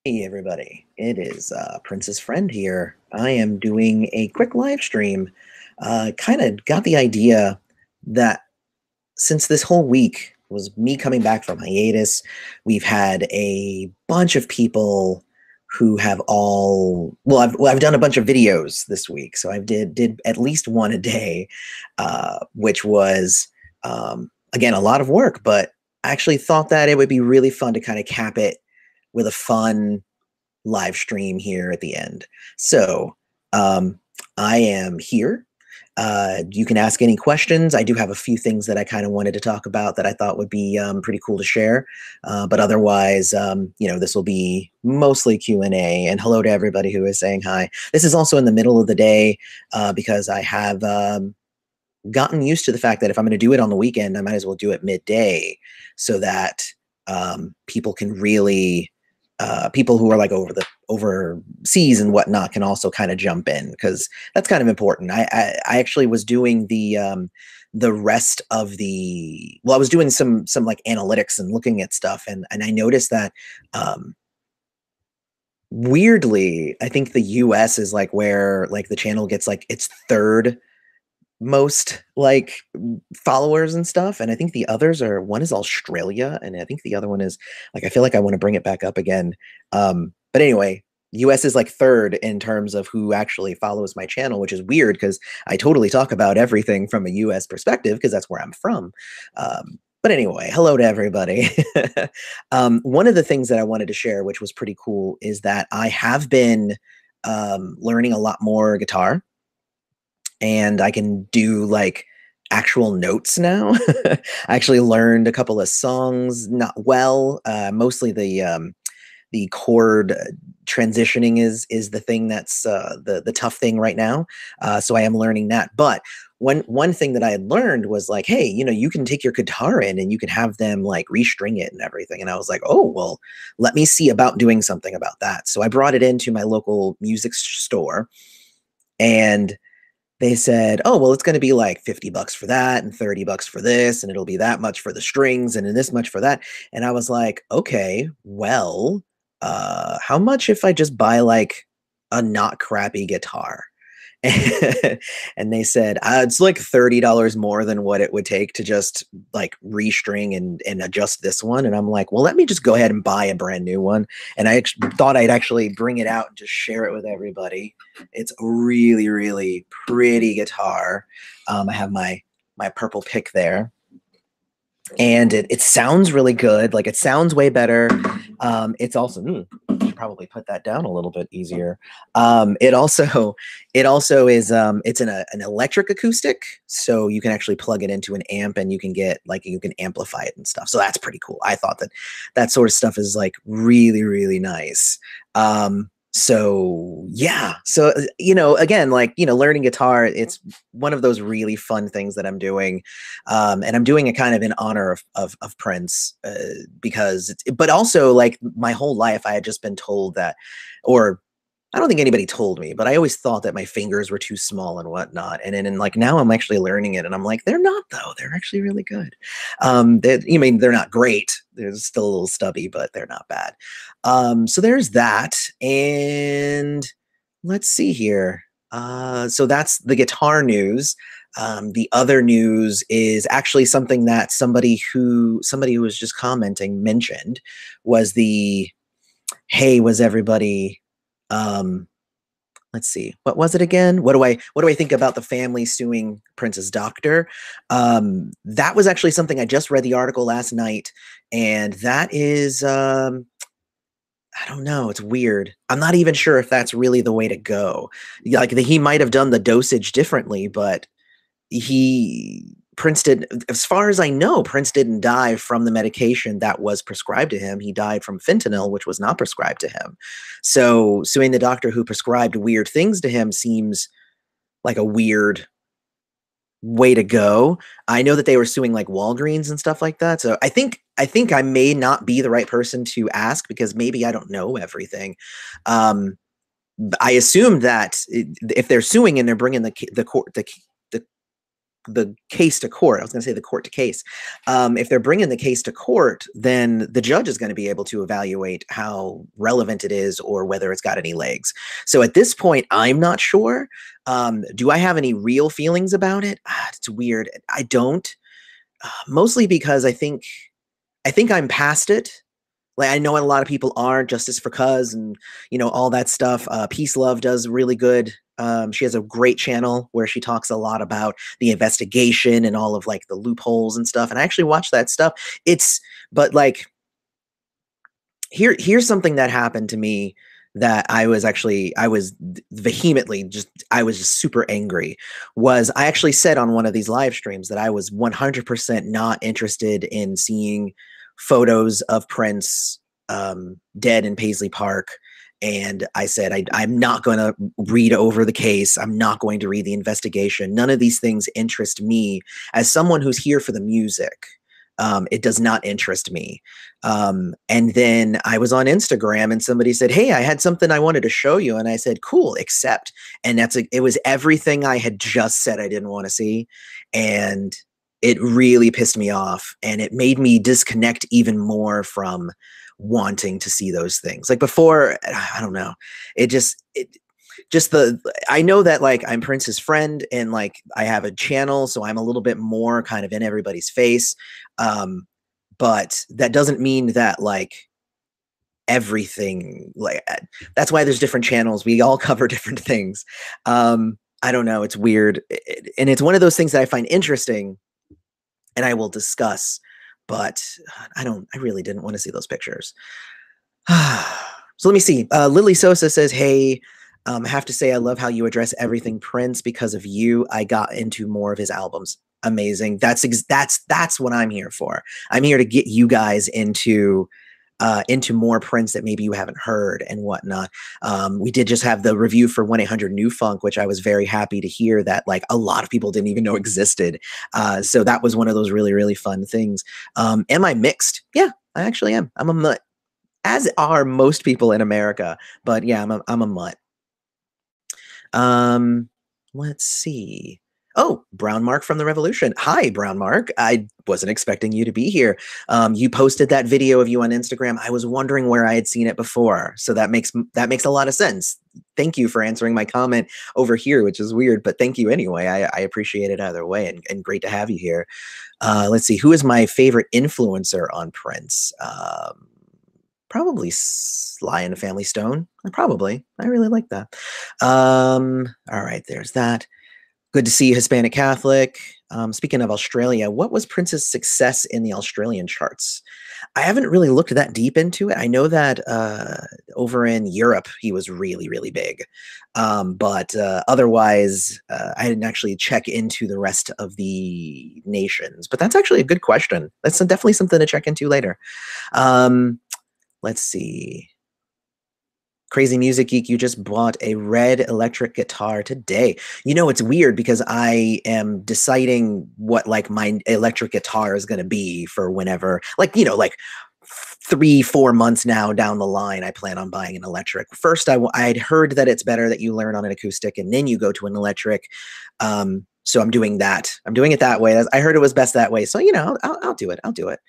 Hey everybody, it is Princess Friend here. I am doing a quick live stream. Kind of got the idea that since this whole week was me coming back from hiatus, we've had a bunch of people who have I've done a bunch of videos this week, so I did at least one a day, which was again a lot of work, but I actually thought that it would be really fun to kind of cap it with a fun live stream here at the end. So um, I am here. You can ask any questions. I do have a few things that I kind of wanted to talk about that I thought would be pretty cool to share. But otherwise, this will be mostly Q&A. And hello to everybody who is saying hi. This is also in the middle of the day because I have gotten used to the fact that if I'm going to do it on the weekend, I might as well do it midday so that people can really people who are like overseas and whatnot can also kind of jump in because that's kind of important. I actually was doing the rest of I was doing some like analytics and looking at stuff, and I noticed that weirdly, I think the US is like where like the channel gets like its third most like followers and stuff, and I think the others are, one is Australia and I think the other one is like, I feel like I want to bring it back up again. But anyway, US is like third in terms of who actually follows my channel, which is weird because I totally talk about everything from a US perspective because that's where I'm from. But anyway, hello to everybody. One of the things that I wanted to share, which was pretty cool, is that I have been learning a lot more guitar, and I can do like actual notes now. I actually learned a couple of songs, not well. Mostly the chord transitioning is the thing that's the tough thing right now. So I am learning that. But one thing that I had learned was like, hey, you can take your guitar in and you can have them like restring it and everything. And I was like, oh well, let me see about doing something about that. So I brought it into my local music store, and they said, oh, well, it's going to be like 50 bucks for that and 30 bucks for this, and it'll be that much for the strings and then this much for that. And I was like, okay, well, how much if I just buy like a not crappy guitar? And they said, it's like $30 more than what it would take to just like restring and adjust this one. And I'm like, well, let me just go ahead and buy a brand new one. And I thought I'd actually bring it out and just share it with everybody. It's a really, really pretty guitar. I have my purple pick there, and it sounds really good. Like, it sounds way better. It's also should probably put that down a little bit easier. It also is it's an electric acoustic, so you can actually plug it into an amp and you can get like, you can amplify it and stuff. So that's pretty cool. I thought that sort of stuff is like really, really nice. So yeah, so again, like, learning guitar, it's one of those really fun things that I'm doing, and I'm doing it kind of in honor of Prince, because but also like my whole life I had just been told that, or I don't think anybody told me, but I always thought that my fingers were too small and whatnot. And then, like, now I'm actually learning it, and I'm like, they're not though. They're actually really good. They're not great. They're still a little stubby, but they're not bad. So there's that, and let's see here. So that's the guitar news. The other news is actually something that somebody who was just commenting mentioned, was the, hey, was everybody, let's see, what was it again? What do I think about the family suing Prince's doctor? That was actually something, I just read the article last night, and that is, I don't know, it's weird. I'm not even sure if that's really the way to go. Like, he might have done the dosage differently, but Prince did, as far as I know, Prince didn't die from the medication that was prescribed to him. He died from fentanyl, which was not prescribed to him. So suing the doctor who prescribed weird things to him seems like a weird way to go. I know that they were suing like Walgreens and stuff like that. So I think I may not be the right person to ask, because maybe I don't know everything. I assume that if they're suing and they're bringing the court, the the case to court. I was going to say the court to case. If they're bringing the case to court, then the judge is going to be able to evaluate how relevant it is or whether it's got any legs. So at this point, I'm not sure. Do I have any real feelings about it? It's weird. I don't. Mostly because I think I'm past it. Like, I know a lot of people aren't. Justice for Cuz and, you know, all that stuff. Peace Love does really good. She has a great channel where she talks a lot about the investigation and all of like the loopholes and stuff. And I actually watch that stuff. But like, here's something that happened to me that I was vehemently I was just super angry. Was I actually said on one of these live streams that I was 100% not interested in seeing photos of Prince dead in Paisley Park. And I said, I'm not going to read over the case. I'm not going to read the investigation. None of these things interest me as someone who's here for the music. It does not interest me. And then I was on Instagram and somebody said, hey, I had something I wanted to show you. And I said, cool, accept. And it was everything I had just said I didn't want to see. And it really pissed me off. And it made me disconnect even more from wanting to see those things. Like before, I don't know. I know that like I'm Prince's friend and like I have a channel, so I'm a little bit more kind of in everybody's face. But that doesn't mean that like everything, like that's why there's different channels. We all cover different things. I don't know. It's weird. And it's one of those things that I find interesting and I will discuss, but I really didn't want to see those pictures. So let me see. Lily Sosa says, hey, I have to say, I love how you address everything Prince. Because of you, I got into more of his albums. Amazing. That's what I'm here for. I'm here to get you guys into more Prince that maybe you haven't heard and whatnot. We did just have the review for 1-800-NEW-FUNK, which I was very happy to hear that like a lot of people didn't even know existed. So that was one of those really, really fun things. Am I mixed? Yeah, I actually am. I'm a mutt, as are most people in America. But yeah, I'm a mutt. Let's see. Oh, Brown Mark from the Revolution. Hi, Brown Mark. I wasn't expecting you to be here. You posted that video of you on Instagram. I was wondering where I had seen it before. So that makes a lot of sense. Thank you for answering my comment over here, which is weird, but thank you anyway. I appreciate it either way, and great to have you here. Let's see. Who is my favorite influencer on Prince? Probably Sly and the Family Stone. I really like that. All right, there's that. Good to see you, Hispanic Catholic. Speaking of Australia, what was Prince's success in the Australian charts? I haven't really looked that deep into it. I know that over in Europe, he was really, really big. But otherwise, I didn't actually check into the rest of the nations. But that's actually a good question. That's definitely something to check into later. Let's see. Crazy Music Geek, you just bought a red electric guitar today. You know, it's weird because I am deciding what like my electric guitar is going to be for whenever, like, you know, like 3-4 months now down the line, I plan on buying an electric. First, I'd heard that it's better that you learn on an acoustic and then you go to an electric. So I'm doing that. I'm doing it that way. I heard it was best that way. So, you know, I'll do it. I'll do it.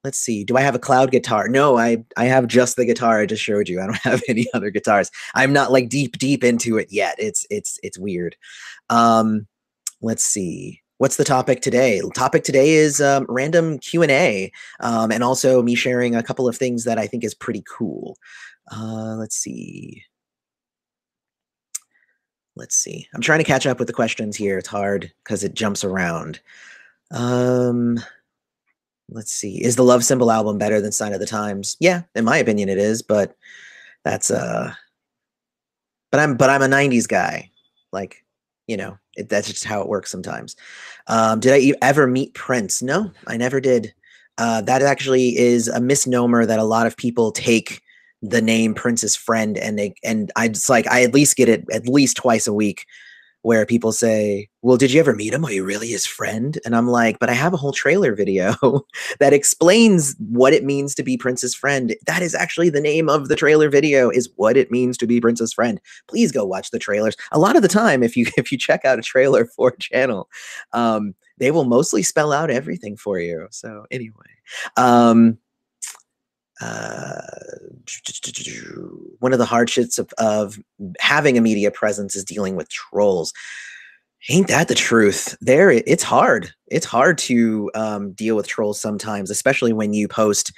Let's see. Do I have a cloud guitar? No, I have just the guitar I just showed you. I don't have any other guitars. I'm not like deep into it yet. It's weird. Let's see. What's the topic today? The topic today is random Q&A, and also me sharing a couple of things that I think is pretty cool. Let's see. Let's see. I'm trying to catch up with the questions here. It's hard because it jumps around. Let's see. Is the Love Symbol album better than Sign of the Times? Yeah, in my opinion it is, but that's but I'm a 90s guy. Like, you know, that's just how it works sometimes. Did I ever meet Prince? No, I never did. That actually is a misnomer that a lot of people take the name Prince's friend and I just like I at least get it at least twice a week where people say, well, did you ever meet him? Are you really his friend? And I'm like, but I have a whole trailer video that explains what it means to be Prince's friend. That is actually the name of the trailer video, is what it means to be Prince's friend. Please go watch the trailers. A lot of the time, if you check out a trailer for a channel, they will mostly spell out everything for you. So anyway, one of the hardships of having a media presence is dealing with trolls. Ain't that the truth? It's hard. It's hard to deal with trolls sometimes, especially when you post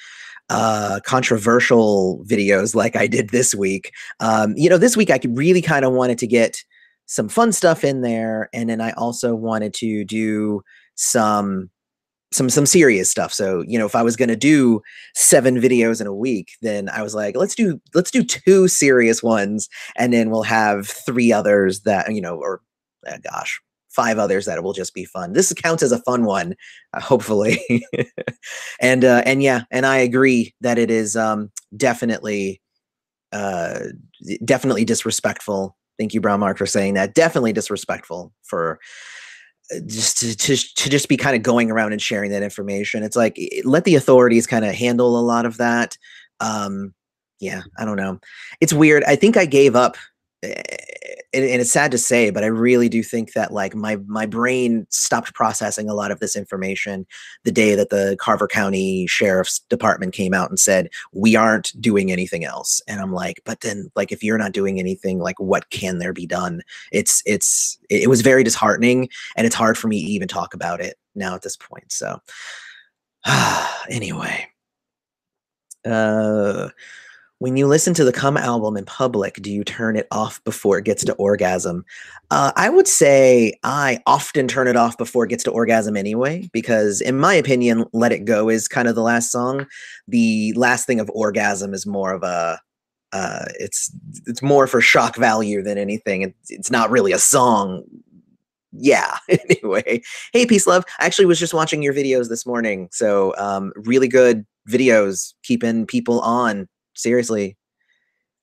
controversial videos like I did this week. This week I really kind of wanted to get some fun stuff in there, and then I also wanted to do some serious stuff. So, if I was going to do 7 videos in a week, then I was like, let's do 2 serious ones, and then we'll have 3 others that, or gosh, 5 others that will just be fun. This counts as a fun one, hopefully. And I agree that it is definitely disrespectful. Thank you, Brown Mark, for saying that. Definitely disrespectful for just to just be kind of going around and sharing that information. It's like, let the authorities kind of handle a lot of that. Yeah, I don't know. It's weird. I think I gave up, and it's sad to say, but I really do think that like my brain stopped processing a lot of this information the day that the Carver County Sheriff's Department came out and said, we aren't doing anything else. And I'm like, but then like, if you're not doing anything, like what can there be done? It was very disheartening, and it's hard for me to even talk about it now at this point. So anyway, when you listen to the Come album in public, do you turn it off before it gets to orgasm? I would say I often turn it off before it gets to orgasm anyway, because in my opinion, Let It Go is kind of the last song. The last thing of orgasm is more of a, it's more for shock value than anything. It's not really a song. Yeah. Anyway, hey, peace, love. I actually was just watching your videos this morning. So really good videos, keeping people on. Seriously.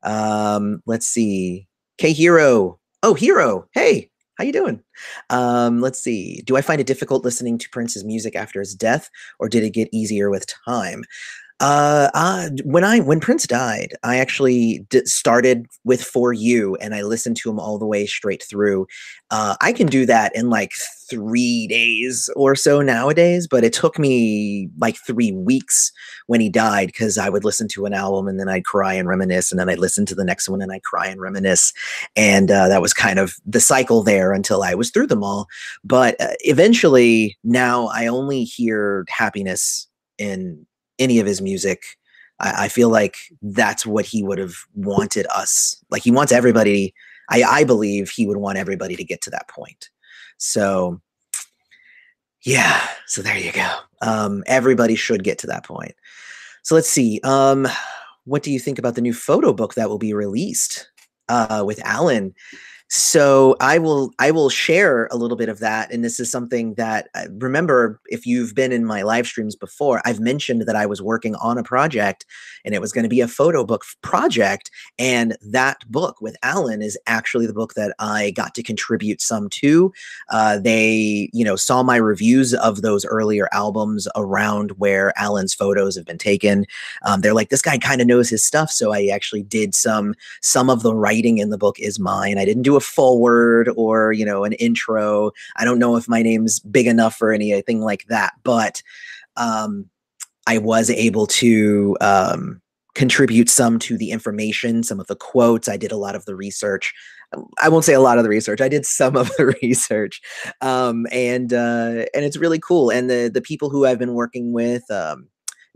Let's see. K Hero. Oh, Hero. Hey, how you doing? Let's see. Do I find it difficult listening to Prince's music after his death, or did it get easier with time? When Prince died, I actually started with For You, and I listened to him all the way straight through. I can do that in like 3 days or so nowadays, but it took me like 3 weeks when he died, because I would listen to an album and then I'd cry and reminisce, and then I'd listen to the next one and I'd cry and reminisce. And that was kind of the cycle there until I was through them all. But eventually now I only hear happiness in any of his music. I feel like that's what he would have wanted us. Like, he wants everybody. I believe he would want everybody to get to that point. So yeah, so there you go. Everybody should get to that point. So let's see. What do you think about the new photo book that will be released with Alan? So I will share a little bit of that. And this is something that, remember, if you've been in my live streams before, I've mentioned that I was working on a project, and it was going to be a photo book project. And that book with Alan is actually the book that I got to contribute some to. They, saw my reviews of those earlier albums around where Alan's photos have been taken. They're like, this guy kind of knows his stuff. So I actually did some of the writing in the book is mine. I didn't do a forward or, an intro. I don't know if my name's big enough for anything like that, but I was able to contribute some to the information, some of the quotes. I did a lot of the research. I won't say a lot of the research. I did some of the research, and it's really cool. And the people who I've been working with,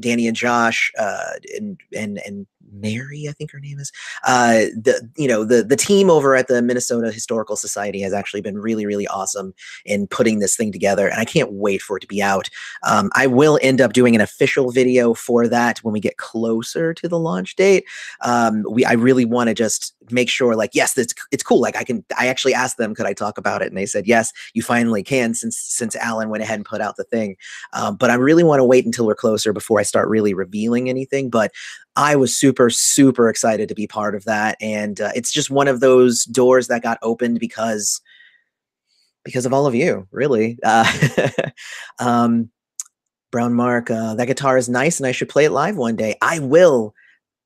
Danny and Josh, and Mary, I think her name is, the team over at the Minnesota Historical Society has actually been really, really awesome in putting this thing together. And I can't wait for it to be out. I will end up doing an official video for that when we get closer to the launch date. I really want to just make sure, like, yes, it's cool. Like, I actually asked them, could I talk about it? And they said, yes, you finally can, since Alan went ahead and put out the thing. But I really want to wait until we're closer before I start really revealing anything. But I was super, super excited to be part of that. And it's just one of those doors that got opened because because of all of you, really. Um, Brown Mark, that guitar is nice, and I should play it live one day. I will.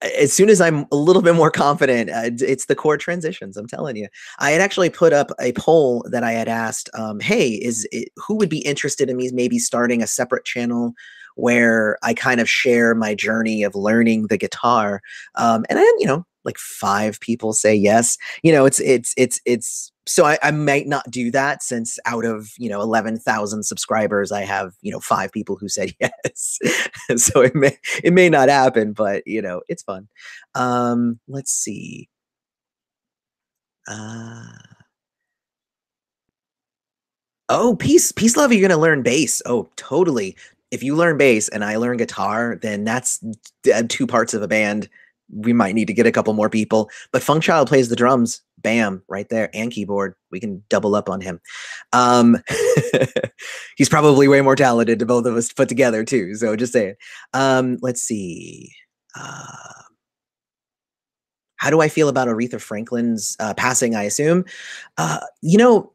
As soon as I'm a little bit more confident, it's the chord transitions. I'm telling you. I had actually put up a poll that I had asked, "Hey, who would be interested in me maybe starting a separate channel where I kind of share my journey of learning the guitar?" And I had, like 5 people say yes. It's so I might not do that, since out of 11,000 subscribers, I have 5 people who said yes. So it may not happen, but it's fun. Let's see. Uh, oh, peace, love. You're gonna learn bass. Oh, totally. If you learn bass and I learn guitar, then that's 2 parts of a band. We might need to get a couple more people, but Funk Child plays the drums. Bam, right there, and keyboard. We can double up on him. Um, he's probably way more talented to both of us put together too. So just saying. Let's see. Uh, how do I feel about Aretha Franklin's passing? I assume. Uh, you know,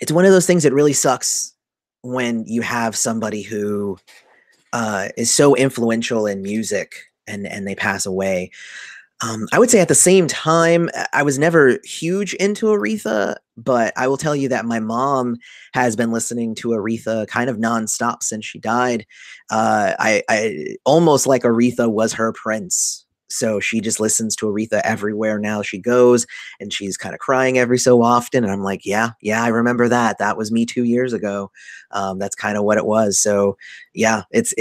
it's one of those things that really sucks when you have somebody who is so influential in music and they pass away. I would say at the same time, I was never huge into Aretha, but I will tell you that my mom has been listening to Aretha kind of nonstop since she died. I almost like Aretha was her Prince. So she just listens to Aretha everywhere now she goes, and she's kind of crying every so often. And I'm like, yeah, I remember that. That was me 2 years ago. That's kind of what it was. So yeah, it's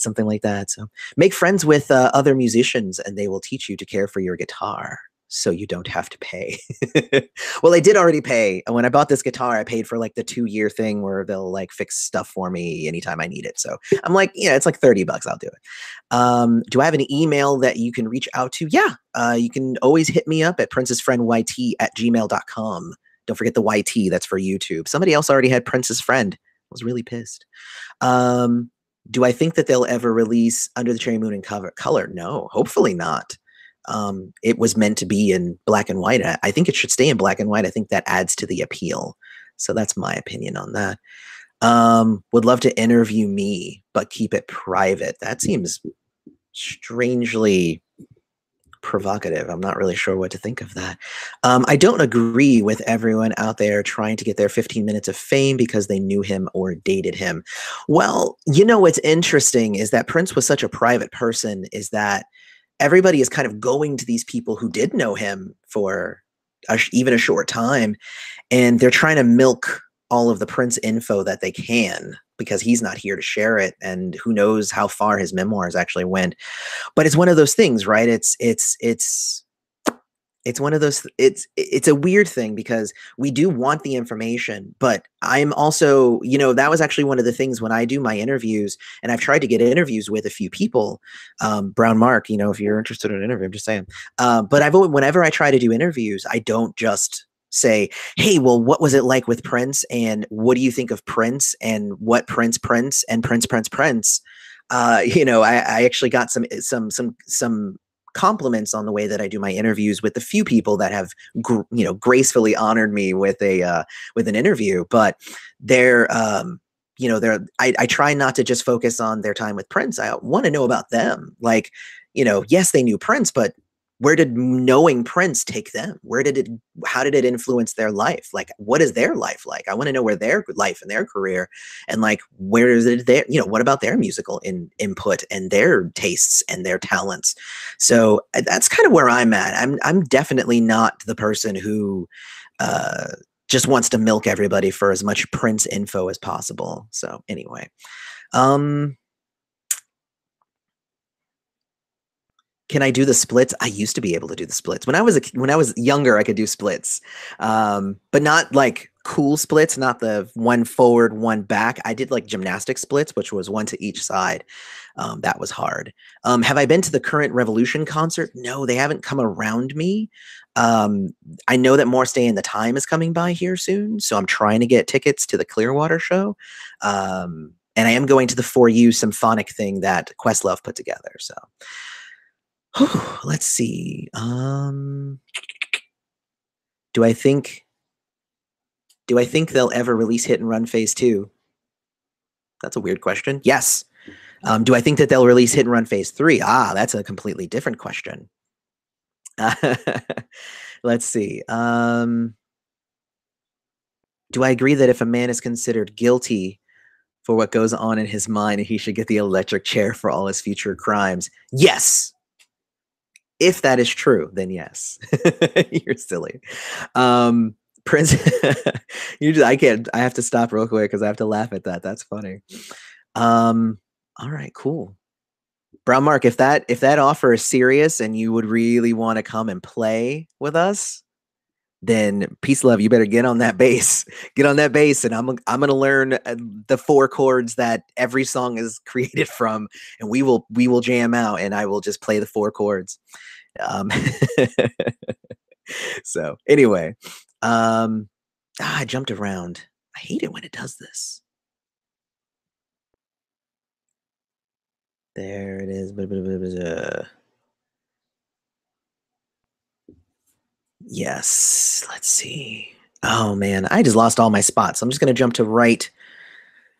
something like that. So make friends with other musicians, and they will teach you to care for your guitar so you don't have to pay. Well, I did already pay. When I bought this guitar, I paid for like the 2-year thing where they'll like fix stuff for me anytime I need it. So I'm like, yeah, it's like $30. I'll do it. Do I have an email that you can reach out to? Yeah, you can always hit me up at princessfriendyt@gmail.com. Don't forget the YT, that's for YouTube. Somebody else already had Princess Friend. I was really pissed. Um, do I think that they'll ever release Under the Cherry Moon in color? No, hopefully not. It was meant to be in black and white. I think it should stay in black and white. I think that adds to the appeal. So that's my opinion on that. Would love to interview me, but keep it private. That seems strangely provocative. I'm not really sure what to think of that. I don't agree with everyone out there trying to get their 15 minutes of fame because they knew him or dated him. Well, what's interesting is that Prince was such a private person, is that everybody is kind of going to these people who did know him for even a short time, and they're trying to milk all of the Prince info that they can, because he's not here to share it, and who knows how far his memoirs actually went. But it's one of those things, right? It's one of those, it's a weird thing, because we do want the information, but I'm also, that was actually one of the things when I do my interviews, and I've tried to get interviews with a few people. Brown Mark, if you're interested in an interview, I'm just saying. But whenever I try to do interviews, I don't just say, hey, well, what was it like with Prince, and what do you think of Prince, and what Prince and Prince. I actually got some compliments on the way that I do my interviews with the few people that have gracefully honored me with an interview. But I try not to just focus on their time with Prince. I want to know about them. Like, yes, they knew Prince, but where did knowing Prince take them? How did it influence their life? Like, what is their life like? I want to know where their life and their career, and like, where is it there? What about their musical input and their tastes and their talents? So that's kind of where I'm at. I'm definitely not the person who just wants to milk everybody for as much Prince info as possible. So anyway, can I do the splits? I used to be able to do the splits. When I was younger, I could do splits. But not like cool splits, not the one forward, one back. I did like gymnastic splits, which was one to each side. That was hard. Have I been to the Current Revolution concert? No, they haven't come around me. I know that More Stay in the Time is coming by here soon, so I'm trying to get tickets to the Clearwater show. And I am going to the For You symphonic thing that Questlove put together. So let's see. Do I think Do I think they'll ever release Hit and Run Phase 2? That's a weird question. Yes. Do I think that they'll release Hit and Run Phase 3? Ah, that's a completely different question. Let's see. Do I agree that if a man is considered guilty for what goes on in his mind, he should get the electric chair for all his future crimes? Yes. If that is true, then yes. You're silly. Prince, I can't. I have to stop real quick because I have to laugh at that. That's funny. All right, cool. Brown Mark, if that offer is serious and you would really want to come and play with us, then peace love, you better get on that bass. Get on that bass, and I'm gonna learn the 4 chords that every song is created from, and we will jam out, and I will just play the 4 chords. So anyway, I jumped around. I hate it when it does this. There it is. Yes. Let's see. Oh man, I just lost all my spots. I'm just gonna jump to right.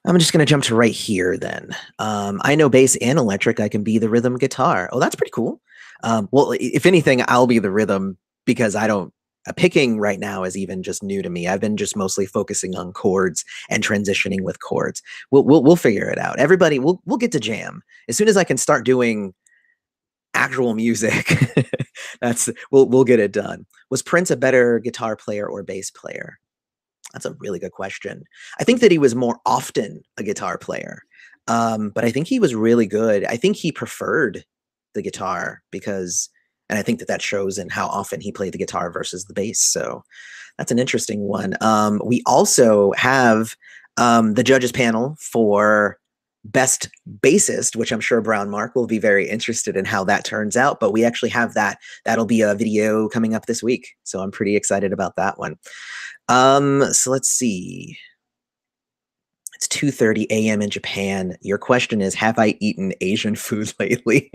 I'm just gonna jump to right here then. I know bass and electric. I can be the rhythm guitar. Oh, that's pretty cool. Well, if anything, I'll be the rhythm because I don't. Picking right now is even just new to me. I've been just mostly focusing on chords and transitioning with chords. We'll figure it out. Everybody, we'll get to jam as soon as I can start doing actual music. We'll get it done. Was Prince a better guitar player or bass player? That's a really good question. I think that he was more often a guitar player, but I think he was really good. I think he preferred the guitar because, and I think that shows in how often he played the guitar versus the bass. So that's an interesting one. We also have the judges panel for best bassist, which I'm sure Brown Mark will be very interested in how that turns out. But we actually have that. That'll be a video coming up this week. So I'm pretty excited about that one. So let's see. It's 2:30 a.m. in Japan. Your question is, have I eaten Asian food lately?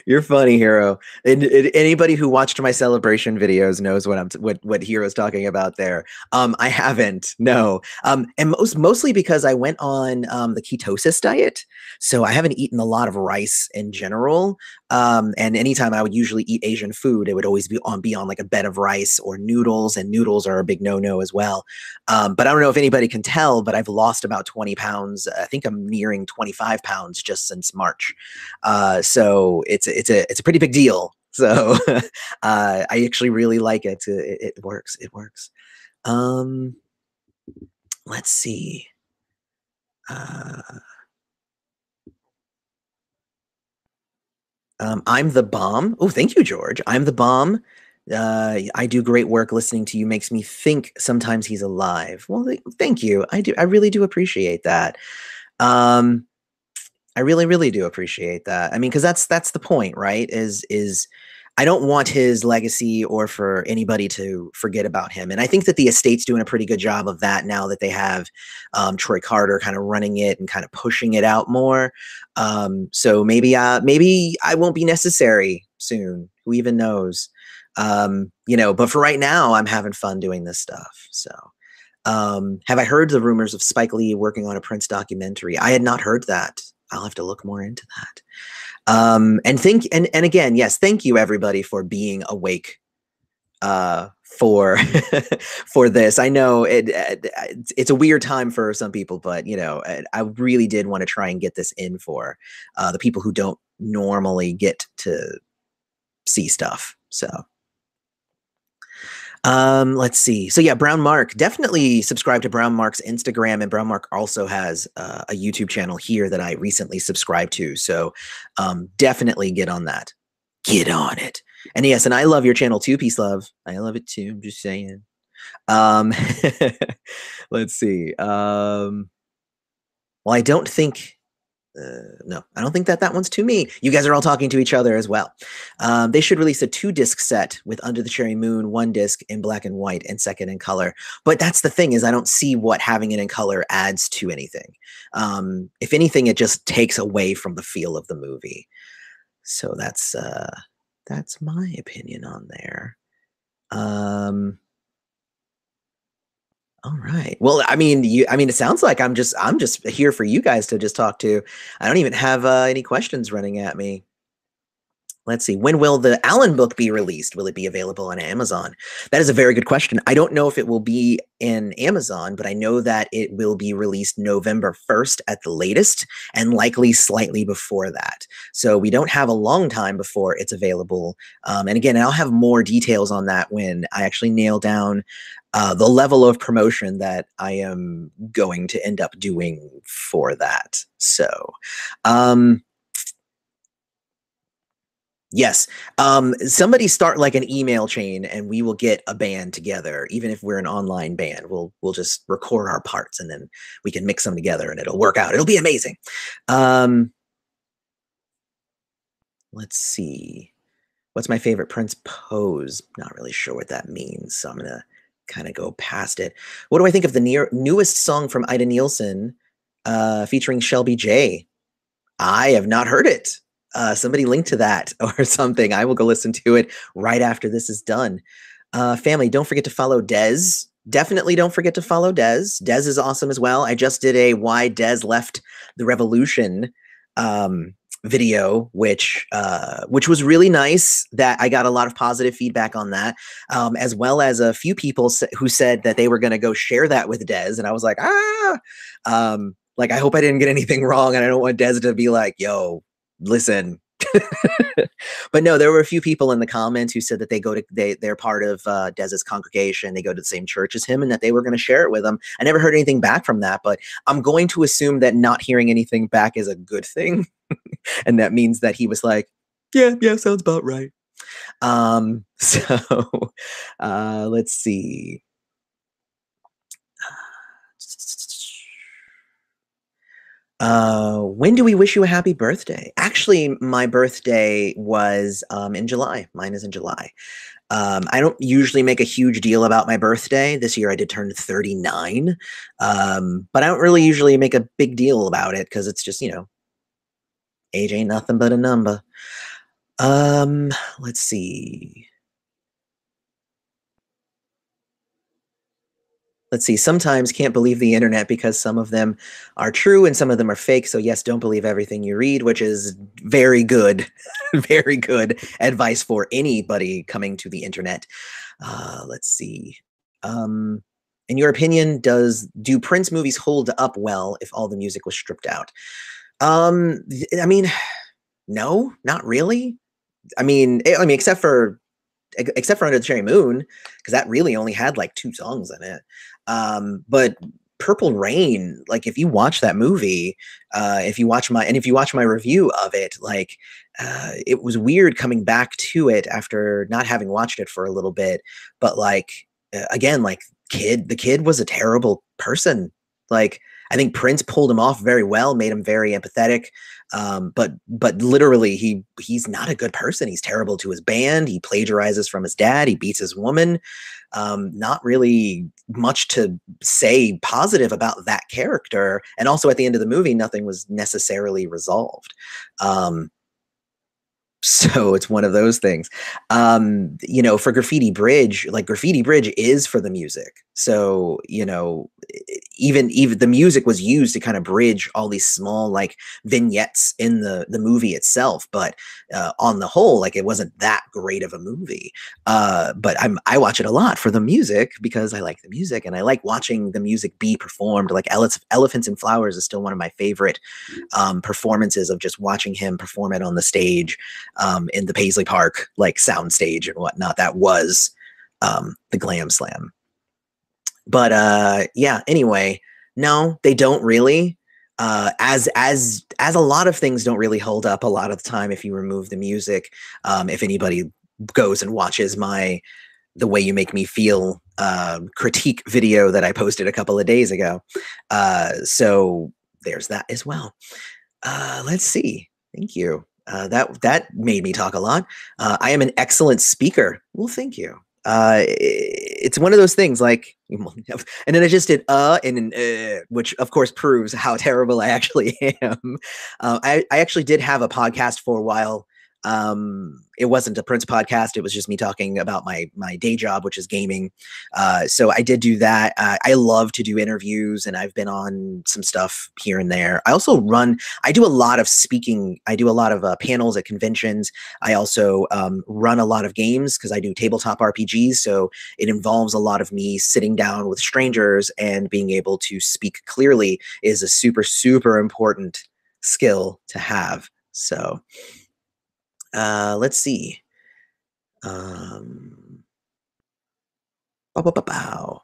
You're funny, Hero. And anybody who watched my celebration videos knows what Hero's talking about there. I haven't, no. And mostly because I went on the ketosis diet, so I haven't eaten a lot of rice in general. And anytime I would usually eat Asian food, it would always be on like a bed of rice or noodles, and noodles are a big no-no as well. But I don't know if anybody can tell, but I've lost about 20 pounds. I think I'm nearing 25 pounds just since March. So it's a pretty big deal. So I actually really like it. It works. It works. Let's see. I'm the bomb. Oh, thank you, George. I'm the bomb. I do great work. Listening to you makes me think sometimes he's alive. Well, thank you. I do. I really do appreciate that. I really, really do appreciate that. I mean, because that's the point, right? Is I don't want his legacy or for anybody to forget about him. And I think that the estate's doing a pretty good job of that now that they have Troy Carter kind of running it and kind of pushing it out more. So maybe I won't be necessary soon. Who even knows? But for right now, I'm having fun doing this stuff. So have I heard the rumors of Spike Lee working on a Prince documentary? I had not heard that. I'll have to look more into that. And again, yes, thank you everybody for being awake for for this. I know it's a weird time for some people, but I really did want to try and get this in for the people who don't normally get to see stuff. So let's see. So yeah, Brown Mark, definitely subscribe to Brown Mark's Instagram, and Brown Mark also has a YouTube channel here that I recently subscribed to. So definitely get on that. Get on it. And yes, and I love your channel too, Peace Love. I love it too. I'm just saying. Let's see. Well, I don't think no, I don't think that one's to me. You guys are all talking to each other as well. They should release a 2-disc set with Under the Cherry Moon, 1 disc in black and white and second in color. But that's the thing, is I don't see what having it in color adds to anything. If anything, it just takes away from the feel of the movie. So that's my opinion on there. All right. Well, I mean, it sounds like I'm just here for you guys to just talk to. I don't even have any questions running at me. Let's see. When will the Allen book be released? Will it be available on Amazon? That is a very good question. I don't know if it will be in Amazon, but I know that it will be released November 1st at the latest, and likely slightly before that. So we don't have a long time before it's available. And again, I'll have more details on that when I actually nail down the level of promotion that I am going to end up doing for that. So, um, yes. Somebody start like an email chain and we will get a band together. Even if we're an online band, we'll just record our parts and then we can mix them together and it'll work out. It'll be amazing. Um, let's see. What's my favorite Prince pose? Not really sure what that means, so I'm gonna kind of go past it. What do I think of the newest song from Ida Nielsen, featuring Shelby J? I have not heard it. Somebody link to that or something. I will go listen to it right after this is done. Family, don't forget to follow Dez. Definitely don't forget to follow Dez. Dez is awesome as well. I just did a Why Dez Left the Revolution video, which was really nice. That I got a lot of positive feedback on that, as well as a few people who said that they were going to go share that with Dez, and I was like, like I hope I didn't get anything wrong, and I don't want Dez to be like, "Yo, listen." But no, there were a few people in the comments who said that they're part of Dez's congregation. They go to the same church as him, and that they were going to share it with him. I never heard anything back from that, but I'm going to assume that not hearing anything back is a good thing. And that means that he was like, yeah, sounds about right. So let's see. When do we wish you a happy birthday? Actually, my birthday was in July. Mine is in July. I don't usually make a huge deal about my birthday. This year I did turn 39. But I don't really usually make a big deal about it because it's just, age ain't nothing but a number. Let's see. Let's see. Sometimes can't believe the internet because some of them are true and some of them are fake. So yes, don't believe everything you read, which is very good, very good advice for anybody coming to the internet. Let's see. In your opinion, do Prince movies hold up well if all the music was stripped out? I mean, no, not really. I mean, except for Under the Cherry Moon, because that really only had like 2 songs in it. But Purple Rain, like if you watch that movie, if you watch my review of it, like it was weird coming back to it after not having watched it for a little bit. But like again, like the kid was a terrible person. Like I think Prince pulled him off very well, made him very empathetic. But literally he's not a good person. He's terrible to his band. He plagiarizes from his dad. He beats his woman. Not really much to say positive about that character. And also at the end of the movie, nothing was necessarily resolved. So it's one of those things. For Graffiti Bridge, like Graffiti Bridge is for the music. So, even the music was used to kind of bridge all these small like vignettes in the movie itself. But on the whole, like it wasn't that great of a movie. But I watch it a lot for the music because I like the music and I like watching the music be performed. Like Elephants and Flowers is still one of my favorite performances of just watching him perform it on the stage. In the Paisley Park, like sound stage and whatnot. That was the Glam Slam. But yeah, anyway, no, they don't really. As a lot of things don't really hold up a lot of the time if you remove the music. If anybody goes and watches The Way You Make Me Feel critique video that I posted a couple of days ago. So there's that as well. Let's see. Thank you. That made me talk a lot. I am an excellent speaker. Well, thank you. It's one of those things like, and then I just did and which of course proves how terrible I actually am. I actually did have a podcast for a while It wasn't a Prince podcast. It was just me talking about my day job, which is gaming. So I did do that. I love to do interviews, and I've been on some stuff here and there. I do a lot of speaking. I do a lot of panels at conventions. I also run a lot of games because I do tabletop RPGs. So it involves a lot of me sitting down with strangers, and being able to speak clearly is a super, super important skill to have. So let's see. Bow, bow, bow, bow.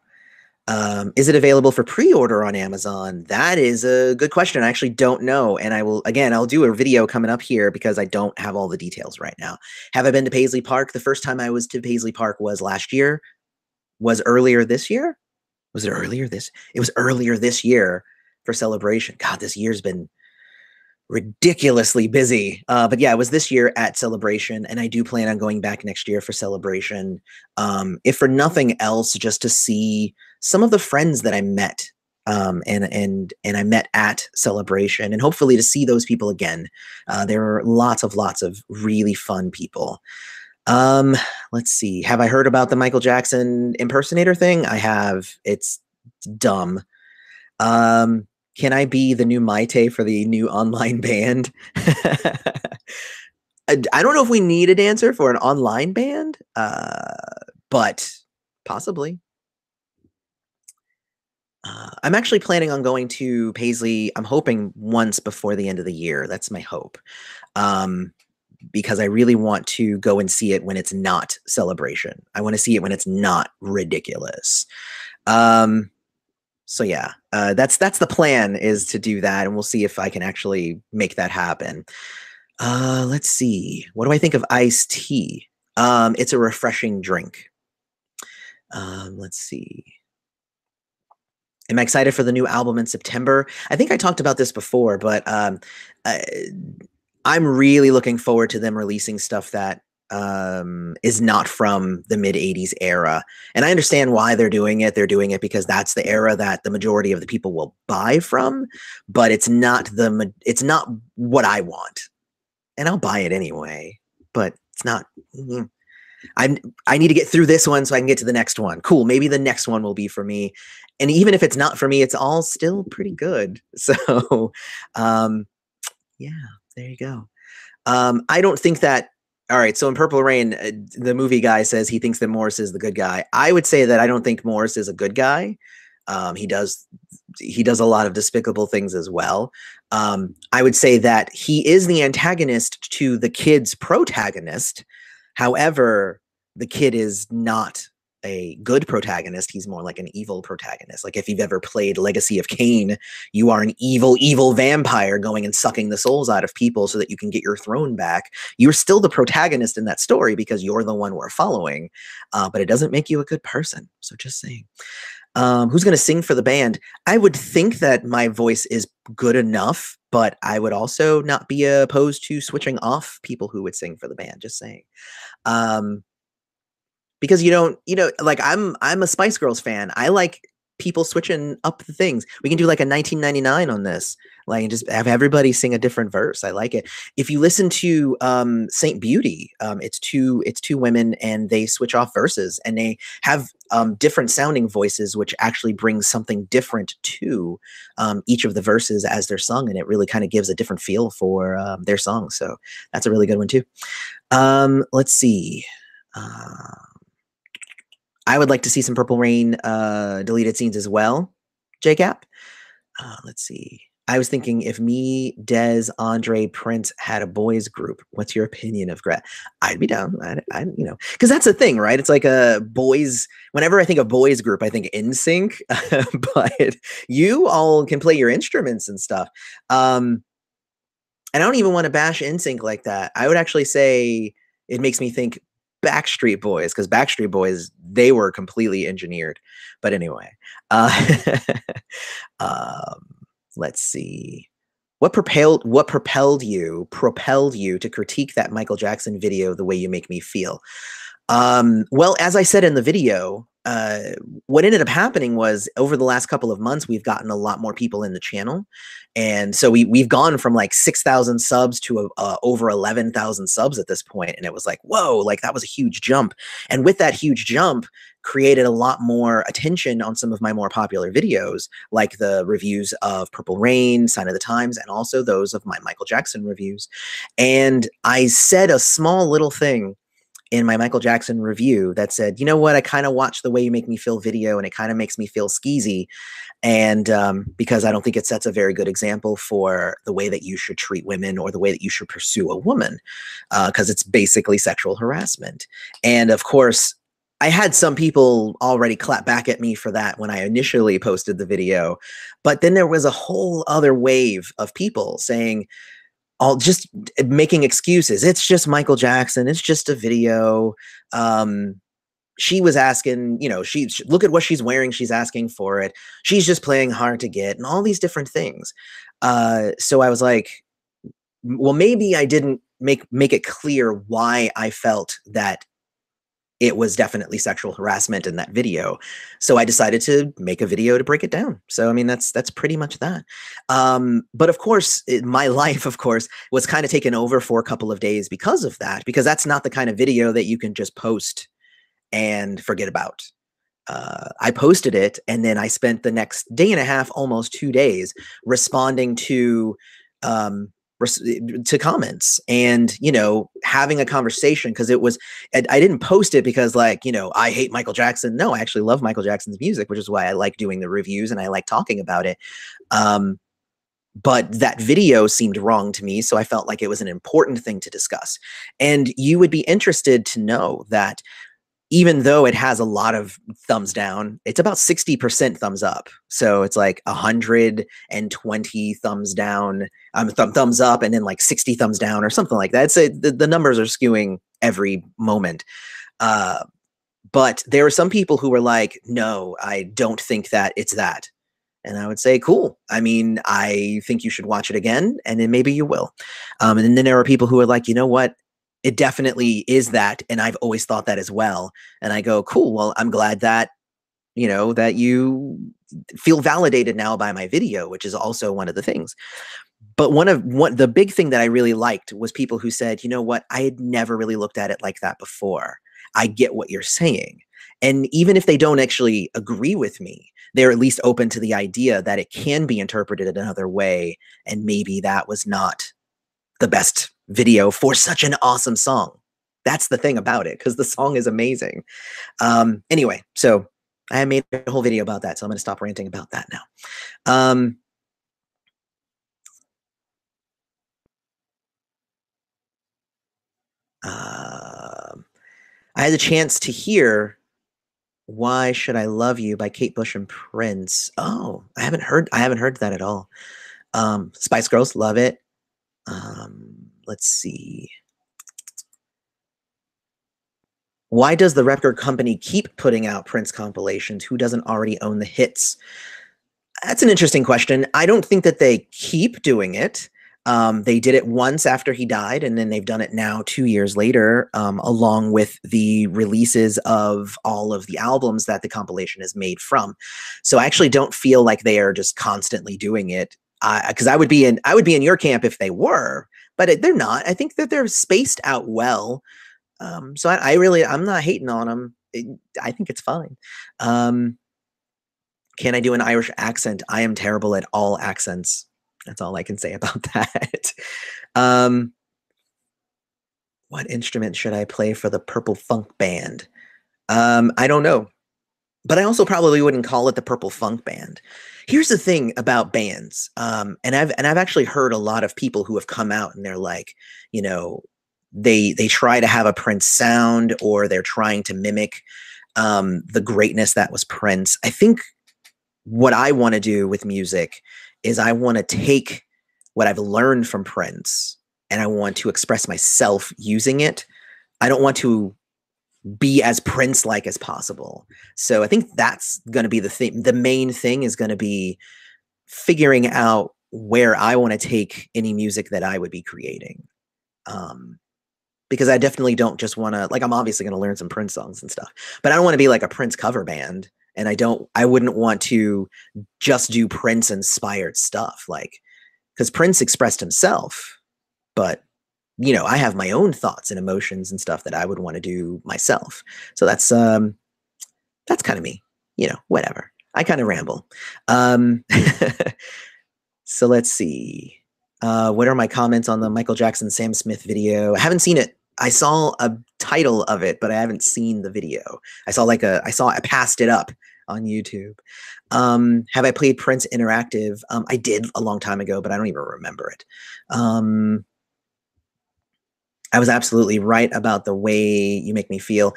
Is it available for pre-order on Amazon? That is a good question. I actually don't know. And I'll do a video coming up here because I don't have all the details right now. Have I been to Paisley Park? The first time I was to Paisley Park was last year. Was earlier this year? Was it earlier this? It was earlier this year for Celebration. God, this year's been ridiculously busy. But yeah, it was this year at Celebration, and I do plan on going back next year for Celebration. If for nothing else, just to see some of the friends that I met, and I met at Celebration, and hopefully to see those people again. There were lots of really fun people. Let's see. Have I heard about the Michael Jackson impersonator thing? I have. It's dumb. Can I be the new Maite for the new online band? I don't know if we need a dancer for an online band, but possibly. I'm actually planning on going to Paisley. I'm hoping once before the end of the year. That's my hope. Because I really want to go and see it when it's not Celebration. I want to see it when it's not ridiculous. So yeah, that's the plan, is to do that, and we'll see if I can actually make that happen. Let's see. What do I think of iced tea? It's a refreshing drink. Let's see. Am I excited for the new album in September? I think I talked about this before, but I'm really looking forward to them releasing stuff that is not from the mid-'80s era. And I understand why they're doing it. They're doing it because that's the era that the majority of the people will buy from, but it's not what I want. And I'll buy it anyway, but it's not. I need to get through this one so I can get to the next one. Cool. Maybe the next one will be for me. And even if it's not for me, it's all still pretty good. So, yeah, there you go. I don't think that. All right. So in Purple Rain, the movie guy says he thinks that Morris is the good guy. I would say that I don't think Morris is a good guy. He does a lot of despicable things as well. I would say that he is the antagonist to the kid's protagonist. However, the kid is not a good protagonist. He's more like an evil protagonist. Like if you've ever played Legacy of Kain, you are an evil vampire going and sucking the souls out of people so that you can get your throne back. You're still the protagonist in that story because you're the one we're following, but it doesn't make you a good person. So just saying. Who's going to sing for the band? I would think that my voice is good enough, but I would also not be opposed to switching off people who would sing for the band. Just saying. Because like I'm a Spice Girls fan. I like people switching up the things. We can do like a 1999 on this, like, and just have everybody sing a different verse. I like it. If you listen to Saint Beauty, it's two women, and they switch off verses, and they have different sounding voices, which actually brings something different to each of the verses as they're sung, and it really kind of gives a different feel for their song. So that's a really good one too. Let's see. I would like to see some Purple Rain deleted scenes as well, JCap. Let's see. I was thinking, if me, Dez, Andre, Prince had a boys group, what's your opinion of Gret? I'd be down. Because that's the thing, right? It's like a boys. Whenever I think of boys group, I think NSYNC, but you all can play your instruments and stuff. And I don't even want to bash NSYNC like that. I would actually say it makes me think Backstreet Boys, because Backstreet Boys, they were completely engineered. But anyway, let's see. What propelled you to critique that Michael Jackson video the way you make me feel? Well, as I said in the video, uh, what ended up happening was over the last couple of months, we've gotten a lot more people in the channel. And so we've gone from like 6,000 subs to over 11,000 subs at this point. And it was like, whoa, like that was a huge jump. And with that huge jump, created a lot more attention on some of my more popular videos, like the reviews of Purple Rain, Sign of the Times, and also those of my Michael Jackson reviews. And I said a small little thing in my Michael Jackson review that said, you know what, I kind of watch The Way You Make Me Feel video and it kind of makes me feel skeezy. And because I don't think it sets a very good example for the way that you should treat women or the way that you should pursue a woman, because it's basically sexual harassment. And of course, I had some people already clap back at me for that when I initially posted the video. But then there was a whole other wave of people saying, all just making excuses. It's just Michael Jackson. It's just a video. She was asking, you know, look at what she's wearing. She's asking for it. She's just playing hard to get and all these different things. So I was like, well, maybe I didn't make it clear why I felt that it was definitely sexual harassment in that video. So I decided to make a video to break it down. So, I mean, that's pretty much that. But of course, my life, of course, was kind of taken over for a couple of days because of that, because that's not the kind of video that you can just post and forget about. I posted it, and then I spent the next day and a half, almost 2 days, responding to comments and, you know, having a conversation, because it was, I didn't post it because, like, you know, I hate Michael Jackson. No, I actually love Michael Jackson's music, which is why I like doing the reviews and I like talking about it. But that video seemed wrong to me, so I felt like it was an important thing to discuss. And you would be interested to know that even though it has a lot of thumbs down, it's about 60% thumbs up. So it's like 120 thumbs down, thumbs up, and then like 60 thumbs down or something like that. The numbers are skewing every moment. But there are some people who were like, no, I don't think that it's that. And I would say, cool. I mean, I think you should watch it again, and then maybe you will. And then there are people who are like, you know what? It definitely is that, and I've always thought that as well. And I go, cool, well, I'm glad that, you know, that you feel validated now by my video, which is also one of the things. But the big thing that I really liked was people who said, you know what, I had never really looked at it like that before. I get what you're saying. And even if they don't actually agree with me, they're at least open to the idea that it can be interpreted another way, and maybe that was not the best video for such an awesome song. That's the thing about it, because the song is amazing. Anyway, so I made a whole video about that, so I'm going to stop ranting about that now. I had the chance to hear "Why Should I Love You" by Kate Bush and Prince. Oh, I haven't heard that at all. Spice Girls, love it. Let's see. Why does the record company keep putting out Prince compilations? Who doesn't already own the hits? That's an interesting question. I don't think that they keep doing it. They did it once after he died, and then they've done it now 2 years later, along with the releases of all of the albums that the compilation is made from. So I actually don't feel like they are just constantly doing it, because I would be in your camp if they were, but they're not. I think that they're spaced out well. So I'm not hating on them. I think it's fine. Can I do an Irish accent? I am terrible at all accents. That's all I can say about that. What instrument should I play for the Purple Funk Band? I don't know. But I also probably wouldn't call it the Purple Funk Band. Here's the thing about bands. And I've actually heard a lot of people who have come out and they're like, you know, they try to have a Prince sound, or they're trying to mimic the greatness that was Prince. I think what I want to do with music is I want to take what I've learned from Prince and I want to express myself using it. I don't want to be as Prince-like as possible. So I think that's going to be the thing. The main thing is going to be figuring out where I want to take any music that I would be creating. because I definitely don't just want to, like, I'm obviously going to learn some Prince songs and stuff, but I don't want to be like a Prince cover band. And I wouldn't want to just do Prince inspired stuff. Like, because Prince expressed himself, but I have my own thoughts and emotions and stuff that I would want to do myself. So that's kind of me, whatever. I kind of ramble. So let's see. What are my comments on the Michael Jackson Sam Smith video? I haven't seen it. I saw a title of it, but I haven't seen the video. I passed it up on YouTube. Have I played Prince Interactive? I did a long time ago, but I don't even remember it. I was absolutely right about the way you make me feel.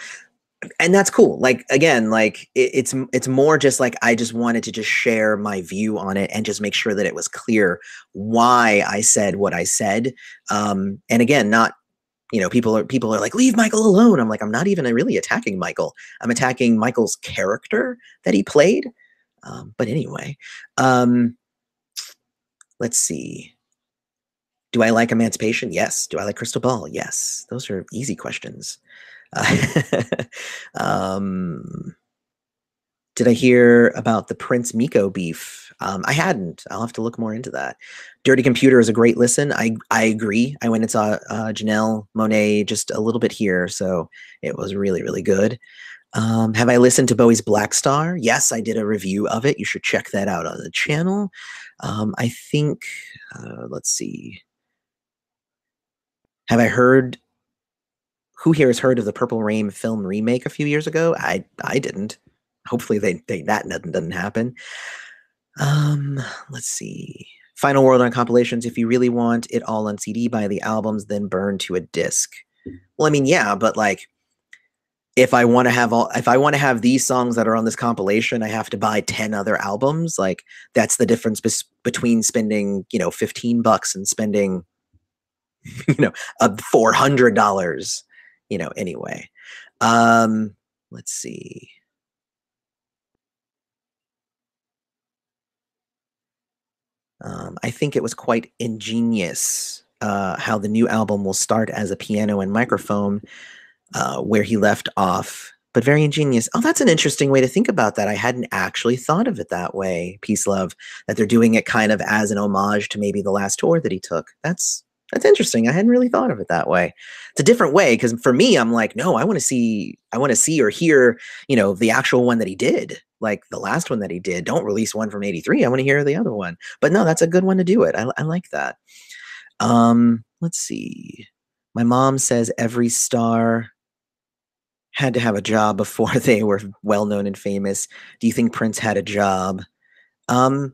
And that's cool. Like, again, like it's more just like, I just wanted to just share my view on it and just make sure that it was clear why I said what I said. And again, not, people are like, leave Michael alone. I'm like, I'm not even really attacking Michael. I'm attacking Michael's character that he played. But anyway, let's see. Do I like Emancipation? Yes. Do I like Crystal Ball? Yes. Those are easy questions. Did I hear about the Prince Miko beef? I hadn't. I'll have to look more into that. Dirty Computer is a great listen. I agree. I went and saw Janelle Monáe just a little bit here, so it was really, really good. Have I listened to Bowie's Black Star? Yes, I did a review of it. You should check that out on the channel. I think, let's see. Have I heard, who here has heard of the Purple Rain film remake a few years ago? I didn't. Hopefully that doesn't happen. Let's see. Final word on compilations. If you really want it all on CD, buy the albums, then burn to a disc. Well, I mean, yeah, but like, if I want to have these songs that are on this compilation, I have to buy 10 other albums. Like, that's the difference between spending, $15 and spending, $400, anyway. Let's see. I think it was quite ingenious how the new album will start as a piano and microphone where he left off, but very ingenious. Oh, that's an interesting way to think about that. I hadn't actually thought of it that way, Peace Love, that they're doing it kind of as an homage to maybe the last tour that he took. That's interesting. I hadn't really thought of it that way. It's a different way, because for me, I'm like, no, I want to see or hear, the actual one that he did, like the last one that he did. Don't release one from '83. I want to hear the other one. But no, that's a good one to do it. I like that. Let's see. My mom says every star had to have a job before they were well known and famous. Do you think Prince had a job? I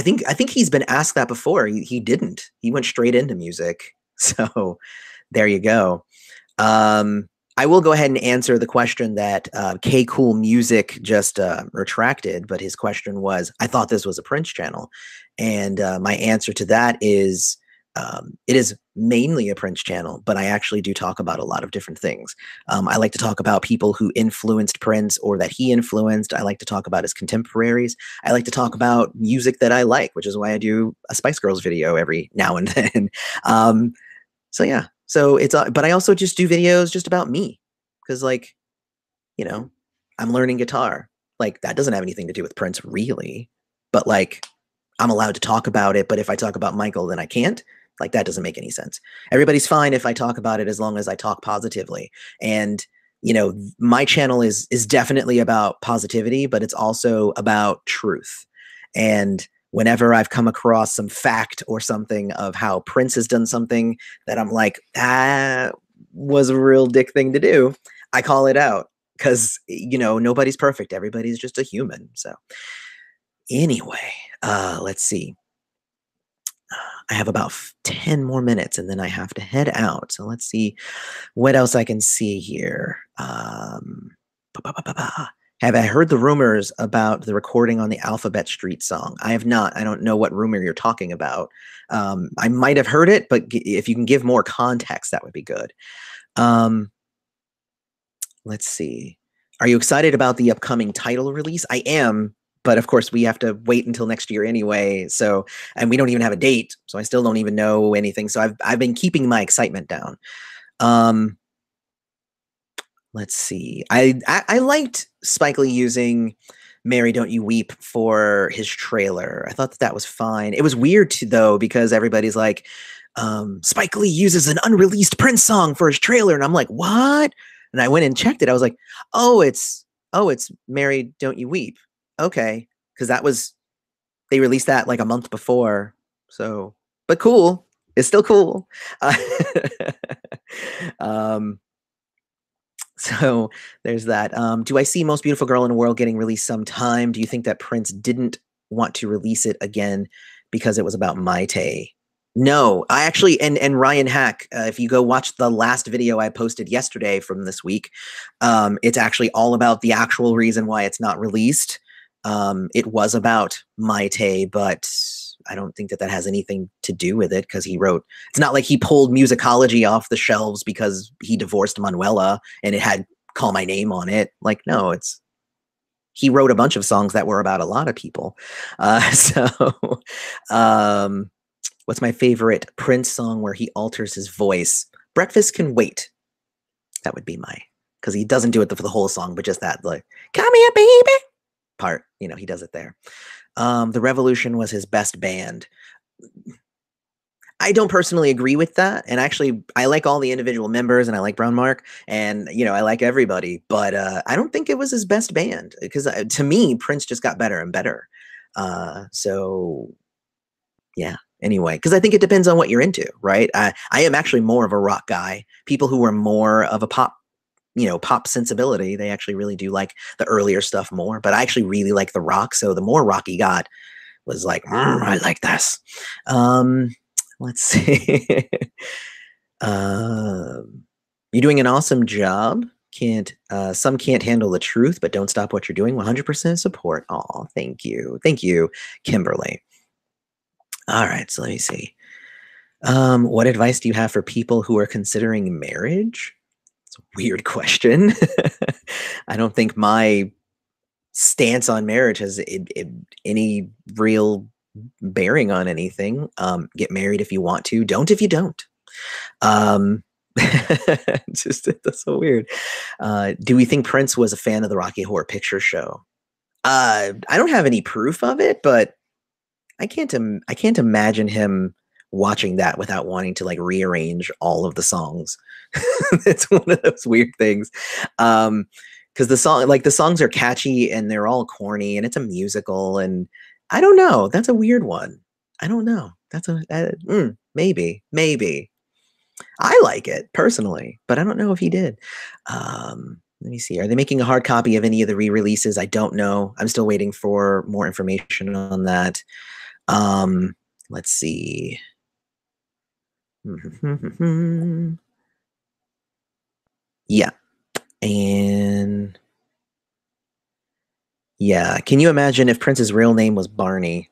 think he's been asked that before. He didn't. He went straight into music. So there you go. I will go ahead and answer the question that K Cool Music just retracted, but his question was, I thought this was a Prince channel. And my answer to that is, it is mainly a Prince channel, but I actually do talk about a lot of different things. I like to talk about people who influenced Prince or that he influenced. I like to talk about his contemporaries. I like to talk about music that I like, which is why I do a Spice Girls video every now and then. So yeah, so but I also just do videos just about me, because like, I'm learning guitar. Like, that doesn't have anything to do with Prince really, but like, I'm allowed to talk about it. But if I talk about Michael, then I can't. Like, that doesn't make any sense. Everybody's fine if I talk about it as long as I talk positively. And, my channel is definitely about positivity, but it's also about truth. And whenever I've come across some fact or something of how Prince has done something that I'm like, that was a real dick thing to do, I call it out, because, nobody's perfect. Everybody's just a human. So anyway, let's see. I have about 10 more minutes and then I have to head out. So let's see what else I can see here. Have I heard the rumors about the recording on the Alphabet Street song? I have not. I don't know what rumor you're talking about. I might have heard it, but if you can give more context, that would be good. Let's see. Are you excited about the upcoming title release? I am. But of course, we have to wait until next year anyway. So, and we don't even have a date. So I still don't even know anything. So I've been keeping my excitement down. Um, let's see. I liked Spike Lee using "Mary Don't You Weep" for his trailer. I thought that was fine. It was weird too, though, because everybody's like, Spike Lee uses an unreleased Prince song for his trailer, and I'm like, what? And I went and checked it. I was like, oh, it's "Mary Don't You Weep." Okay, because they released that like a month before. So, but cool. It's still cool. Uh, um, so there's that. Do I see Most Beautiful Girl in the World getting released sometime? Do you think that Prince didn't want to release it again because it was about Maite? No, I actually, and Ryan Hack, if you go watch the last video I posted yesterday from this week, it's actually all about the actual reason why it's not released. It was about Maite, but I don't think that that has anything to do with it because he wrote. It's not like he pulled musicology off the shelves because he divorced Manuela and it had "Call My Name" on it. Like, no, it's he wrote a bunch of songs that were about a lot of people. So, um, what's my favorite Prince song where he alters his voice? "Breakfast Can Wait." That would be my, because he doesn't do it for the whole song, but just that like "Come Here, Baby" part. You know, he does it there. The Revolution was his best band. I don't personally agree with that. And actually, I like all the individual members and I like Brown Mark and, I like everybody, but I don't think it was his best band because to me, Prince just got better and better. So, yeah, anyway, because I think it depends on what you're into, right? I am actually more of a rock guy. People who are more of a pop sensibility, they actually really do like the earlier stuff more, but I actually really like the rock. So the more rock he got was like, I like this. Let's see. You're doing an awesome job. Some can't handle the truth, but don't stop what you're doing. 100% support. Oh, thank you, Kimberly. All right, so let me see. What advice do you have for people who are considering marriage? It's a weird question. I don't think my stance on marriage has any real bearing on anything. Get married if you want to. Don't if you don't. That's so weird. Do we think Prince was a fan of the Rocky Horror Picture Show? I don't have any proof of it, but I can't imagine him watching that without wanting to like rearrange all of the songs. It's one of those weird things. Because the songs are catchy and they're all corny and it's a musical and I don't know. That's a weird one. I don't know. Maybe. I like it personally, but I don't know if he did. Let me see. Are they making a hard copy of any of the re-releases? I don't know. I'm still waiting for more information on that. Let's see. Yeah. And yeah, can you imagine if Prince's real name was Barney?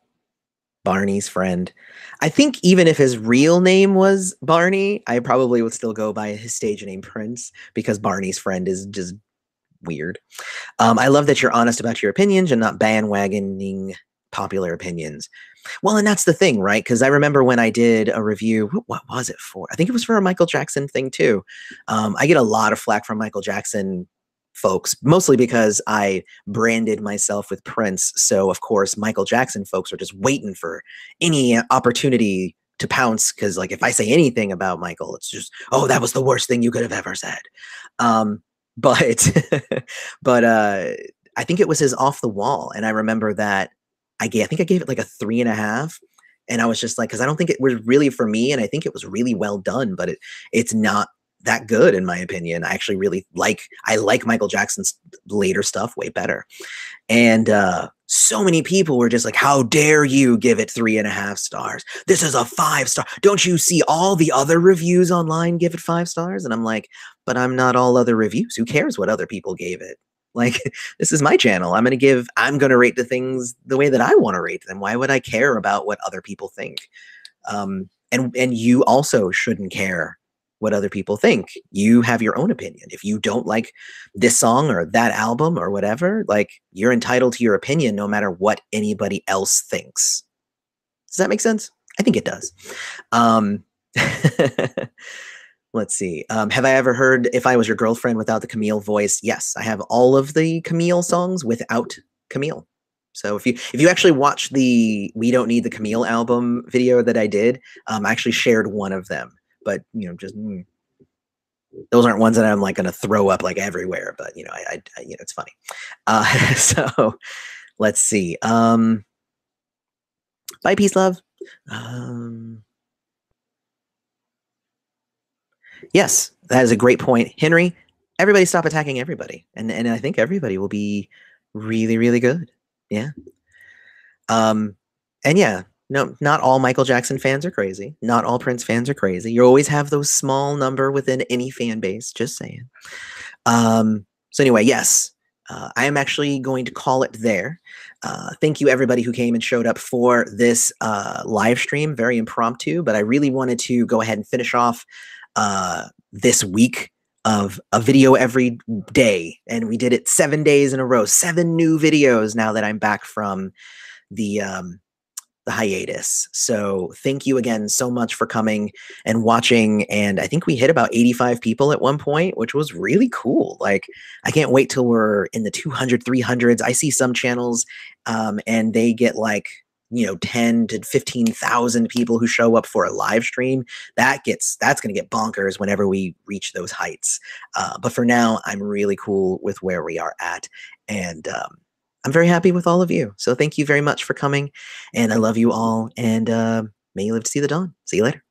Barney's friend. I think even if his real name was Barney, I probably would still go by his stage name Prince because Barney's friend is just weird. I love that you're honest about your opinions and not bandwagoning popular opinions. Well, and that's the thing, right? Because I remember when I did a review, what was it for? I think it was for a Michael Jackson thing too. I get a lot of flack from Michael Jackson folks, mostly because I branded myself with Prince. So, of course, Michael Jackson folks are just waiting for any opportunity to pounce. Because, like, if I say anything about Michael, it's just, oh, that was the worst thing you could have ever said. But, but I think it was his Off the Wall. And I remember that I think I gave it like a 3.5. And I was just like, because I don't think it was really for me. And I think it was really well done, but it's not that good in my opinion. I actually really like Michael Jackson's later stuff way better. And so many people were just like, how dare you give it 3.5 stars? This is a 5-star. Don't you see all the other reviews online give it 5 stars? And I'm like, but I'm not all other reviews. Who cares what other people gave it? Like, this is my channel. I'm going to rate the things the way that I want to rate them. Why would I care about what other people think? And you also shouldn't care what other people think. You have your own opinion. If you don't like this song or that album or whatever, like, you're entitled to your opinion no matter what anybody else thinks. Does that make sense? I think it does. Let's see. Have I ever heard "If I Was Your Girlfriend" without the Camille voice? Yes, I have all of the Camille songs without Camille. So if you actually watch the "We Don't Need the Camille" album video that I did, I actually shared one of them. But just those aren't ones that I'm like going to throw up like everywhere. But it's funny. So let's see. Bye, peace, love. Yes, that is a great point, Henry. Everybody stop attacking everybody, and I think everybody will be really, really good. Yeah. And yeah, no, not all Michael Jackson fans are crazy. Not all Prince fans are crazy. You always have those small number within any fan base. Just saying. So anyway, yes, I am actually going to call it there. Thank you, everybody who came and showed up for this live stream. Very impromptu, but I really wanted to go ahead and finish off this week of a video every day, and we did it 7 days in a row. 7 new videos now that I'm back from the hiatus. So thank you again so much for coming and watching. And I think we hit about 85 people at one point, which was really cool. Like, I can't wait till we're in the 200, 300s. I see some channels and they get like, 10 to 15,000 people who show up for a live stream. That's going to get bonkers whenever we reach those heights. But for now, I'm really cool with where we are at. And I'm very happy with all of you. So thank you very much for coming. And I love you all. And may you live to see the dawn. See you later.